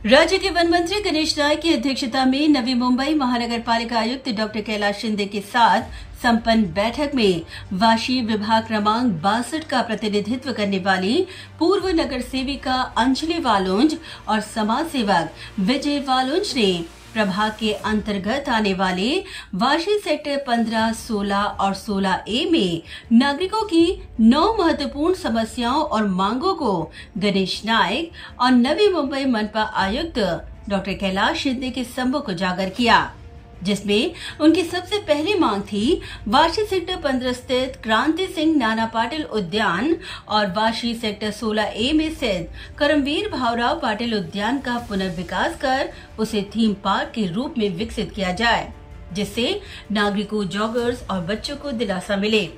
राज्य के वन मंत्री गणेश नायक की अध्यक्षता में नवी मुंबई महानगर पालिका आयुक्त डॉक्टर कैलाश शिंदे के साथ संपन्न बैठक में वाशी विभाग क्रमांक 62 का प्रतिनिधित्व करने वाली पूर्व नगर सेविका अंजलि वालुंज और समाज सेवक विजय वालुंज ने प्रभाग के अंतर्गत आने वाले वाशी सेक्टर 15, 16 और 16A में नागरिकों की 9 महत्वपूर्ण समस्याओं और मांगों को गणेश नायक और नवी मुंबई मनपा आयुक्त डॉक्टर कैलाश शिंदे के सम्मुख उजागर किया, जिसमें उनकी सबसे पहली मांग थी वाशी सेक्टर 15 स्थित क्रांति सिंह नाना पाटिल उद्यान और वाशी सेक्टर 16A में स्थित करमवीर भावराव पाटिल उद्यान का पुनर्विकास कर उसे थीम पार्क के रूप में विकसित किया जाए, जिससे नागरिकों, जॉगर्स और बच्चों को दिलासा मिले।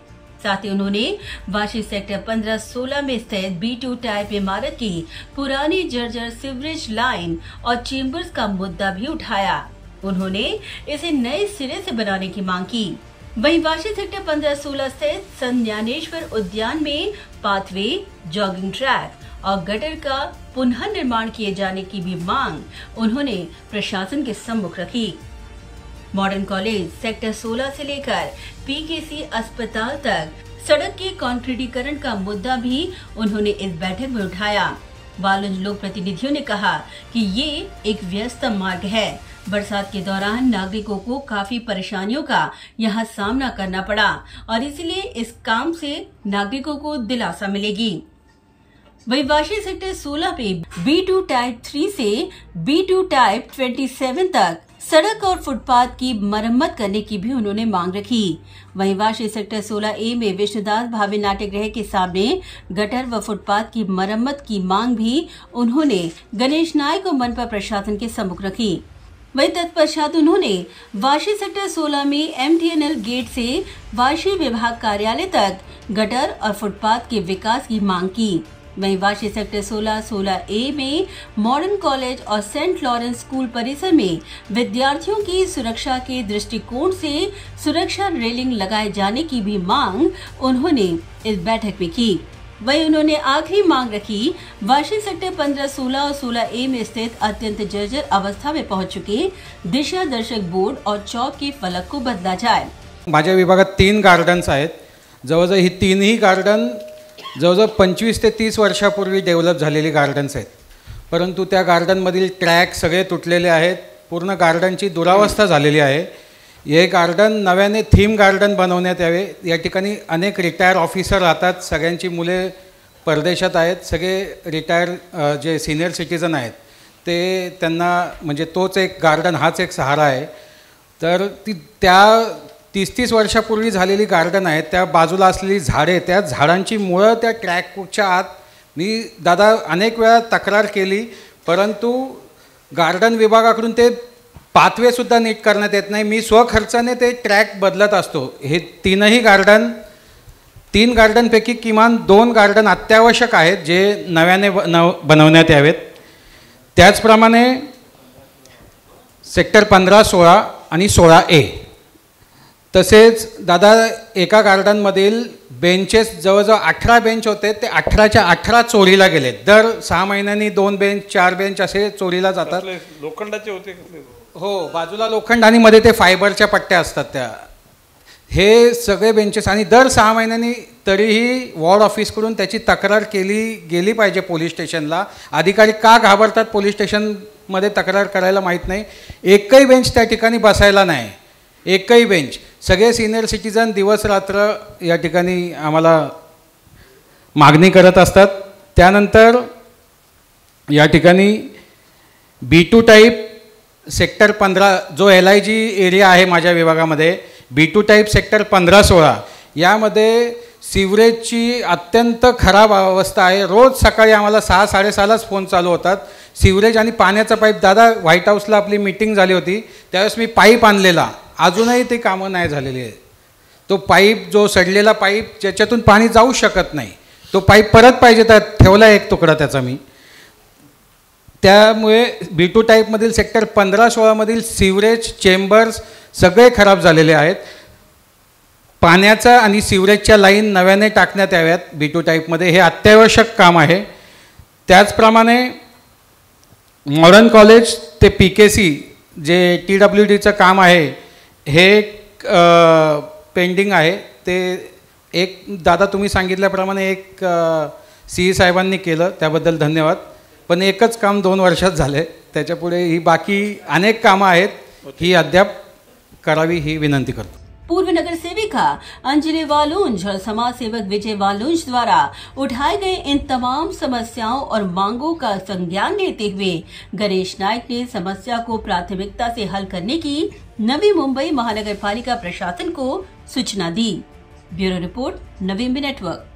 साथ ही उन्होंने वाशी सेक्टर 15-16 में स्थित B2 टाइप इमारत की पुरानी जर्जर सीवरेज लाइन और चेम्बर्स का मुद्दा भी उठाया। उन्होंने इसे नए सिरे से बनाने की मांग की। वहीं वाशी सेक्टर 15-16 स्थित संत ज्ञानेश्वर उद्यान में पाथवे, जॉगिंग ट्रैक और गटर का पुनः निर्माण किए जाने की भी मांग उन्होंने प्रशासन के सम्मुख रखी। मॉडर्न कॉलेज सेक्टर 16 से लेकर PKC अस्पताल तक सड़क के कंक्रीटीकरण का मुद्दा भी उन्होंने इस बैठक में उठाया। वालुंज लोक प्रतिनिधियों ने कहा कि ये एक व्यस्त मार्ग है। बरसात के दौरान नागरिकों को काफी परेशानियों का यहाँ सामना करना पड़ा और इसलिए इस काम से नागरिकों को दिलासा मिलेगी। वहीं वाशी सेक्टर 16 पे B2 टाइप 3 से B2 टाइप 27 तक सड़क और फुटपाथ की मरम्मत करने की भी उन्होंने मांग रखी। वहीं वाशी सेक्टर 16A में विष्णुदास भावे नाट्यगृह के सामने गटर व फुटपाथ की मरम्मत की मांग भी उन्होंने गणेश नायक और मनपा प्रशासन के सम्मुख रखी। वहीं तत्पश्चात उन्होंने वाशी सेक्टर 16 में MTNL गेट से वाशी विभाग कार्यालय तक गटर और फुटपाथ के विकास की मांग की। वहीं वाशी सेक्टर 16A में मॉडर्न कॉलेज और सेंट लॉरेंस स्कूल परिसर में विद्यार्थियों की सुरक्षा के दृष्टिकोण से सुरक्षा रेलिंग लगाए जाने की भी मांग उन्होंने इस बैठक में की। वहीं उन्होंने आखिरी मांग रखी वाशी सेक्टर 15, 16 और 16A में स्थित अत्यंत जर्जर अवस्था में पहुंच चुके दिशा दर्शक बोर्ड और चौक के फलक को बदला जाए। माझ्या विभागात 3 गार्डन्स आहेत। जवळजवळ ही 3ही गार्डन जवळजवळ 25 ते 30 वर्षापूर्वी डेव्हलप झालेली गार्डन्स आहेत, परंतु त्या गार्डनमधील ट्रॅक सगळे तुटलेले आहेत। पूर्ण गार्डनची दुरावस्था झालेली आहे। हे गार्डन नव्याने थीम गार्डन बनवण्यात यावे। या ठिकाणी अनेक रिटायर ऑफिसर राहतात, सगळ्यांची मुले परदेशात आहेत। सगळे रिटायर जे सिनियर सिटीजन आहेत ते त्यांना म्हणजे तोच एक गार्डन हाच एक सहारा आहे। तर त्या 30-30 वर्षापूर्वी झालेली गार्डन आहे, त्या बाजूला असलेली झाडे, त्या झाडांची मुळं त्या ट्रॅकच्या आत मी दादा अनेक वेळा तक्रार केली, परंतु गार्डन विभागाकडून ते पाथवे सुद्धा नीट करण्यात येत नाही। मी स्वखर्चाने ते ट्रॅक बदलत असतो। हे 3 गार्डनपैकी किमान 2 गार्डन अत्यावश्यक आहेत जे नव्याने बनवण्यात यावेत। त्याचप्रमाणे सेक्टर 15, 16 आणि 16A तसेच दादा एका गार्डनमधील बेंचेस जवळजवळ 18 बेंच होते, ते 18च्या 18 चोरीला गेले। दर 6 महिन्यांनी 2 बेंच 4 बेंच असे चोरीला जातात। लोखंडाचे होते हो, बाजूला लोखंड आणि मध्ये ते फायबरच्या पट्ट्या असतात त्या। हे सगळे बेंचेस आणि दर 6 महिन्यांनी तरीही वॉर्ड ऑफिसकडून त्याची तक्रार केली गेली पाहिजे पोलीस स्टेशनला। अधिकारी का घाबरतात पोलीस स्टेशनमध्ये तक्रार करायला माहीत नाही। एकही बेंच त्या ठिकाणी बसायला नाही, एकही बेंच। सगळे सिनियर सिटीजन दिवस रात्र या ठिकाणी आम्हाला मागणी करत असतात। त्यानंतर या ठिकाणी B2 टाइप सेक्टर 15 जो LIG एरिया आहे माझ्या विभागामध्ये, B2 टाइप सेक्टर 15-16 यामध्ये सिवरेजची अत्यंत खराब अवस्था आहे। रोज सकाळी आम्हाला 6-6:30लाच फोन चालू होतात। सिवरेज आणि पाण्याचा पाईप, दादा व्हाईट हाऊसला आपली मीटिंग झाली होती त्यावेळेस मी पाईप आणलेला, अजूनही ते कामं नाही झालेली आहे। तो पाईप जो सडलेला पाईप ज्याच्यातून पाणी जाऊ शकत नाही, तो पाईप परत पाहिजे तर ठेवला एक तुकडा त्याचा मी। त्यामुळे B2 टाईपमधील सेक्टर 15-16 मधील सिवरेज चेंबर्स सगळे खराब झालेले आहेत। पाण्याचा आणि सिवरेजच्या लाईन नव्याने टाकण्यात याव्यात B2 टाईपमध्ये, हे अत्यावश्यक काम आहे। त्याचप्रमाणे मॉडर्न कॉलेज ते PKC जे TWDचं काम आहे हे पेंडिंग आहे. ते एक दादा तुम्ही सांगितल्याप्रमाणे एक CE साहेबांनी केलं, त्याबद्दल धन्यवाद. पण एकच काम 2 वर्षात झाले, त्याच्यापुढे ही बाकी अनेक कामं आहेत, ही अद्याप करावी ही विनंती करतो. पूर्व नगर सेविका अंजलि वालुंज और समाज सेवक विजय वालुंज द्वारा उठाए गए इन तमाम समस्याओं और मांगों का संज्ञान लेते हुए गणेश नायक ने समस्या को प्राथमिकता से हल करने की नवी मुंबई महानगर पालिका प्रशासन को सूचना दी. Bureau report, Navi Mumbai network.